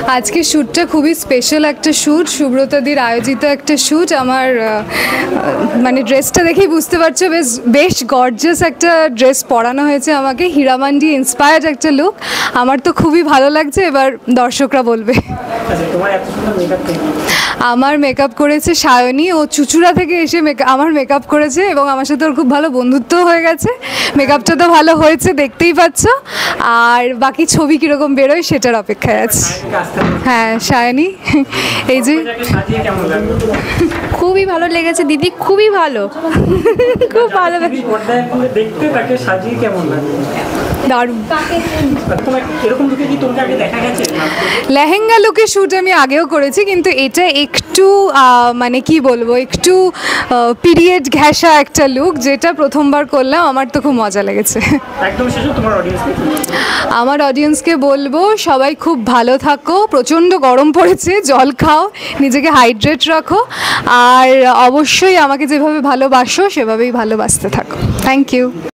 আজকে শ্যুটটা খুবই স্পেশাল একটা শ্যুট, সুব্রতদির আয়োজিত একটা শ্যুট। আমার মানে ড্রেসটা দেখেই বুঝতে পারছো, বেশ গর্জিয়াস একটা ড্রেস পরানো হয়েছে আমাকে, হীরামান্ডি ইন্সপায়ার্ড একটা লুক। আমার তো খুবই ভালো লাগছে, এবার দর্শকরা বলবে। আমার মেকআপ করেছে সায়নী, ও চুচুড়া থেকে এসে আমার মেকআপ করেছে এবং আমার সাথে ওর খুব ভালো বন্ধুত্ব হয়ে গেছে। মেকআপটা তো ভালো হয়েছে, দেখতেই পাচ্ছ। আর বাকি ছবি কীরকম বেরোয় সেটার অপেক্ষায় আছে। হ্যাঁ সায়নী, এই যে খুবই ভালো লেগেছে দিদি, খুবই ভালো, খুব ভালো দেখতে তাকে সাজিয়ে কেমন লাগে? দারুণ। এরকম লুকে কি তোমাকে আগে দেখা গেছে? লেহেঙ্গা লুকে শ্যুট আমি আগেও করেছি, কিন্তু এটা একটু মানে কি বলবো, একটু পিরিয়ড ঘেঁষা একটা লুক, যেটা প্রথমবার করলাম। আমার তো খুব মজা লেগেছে। একদম শেষ, তোমার অডিয়েন্সকে আমার অডিয়েন্সকে বলবো সবাই খুব ভালো থাকো, প্রচণ্ড গরম পড়েছে, জল খাও, নিজেকে হাইড্রেট রাখো, আর অবশ্যই আমাকে যেভাবে ভালোবাসো সেভাবেই ভালোবাসতে থাকো। Thank you.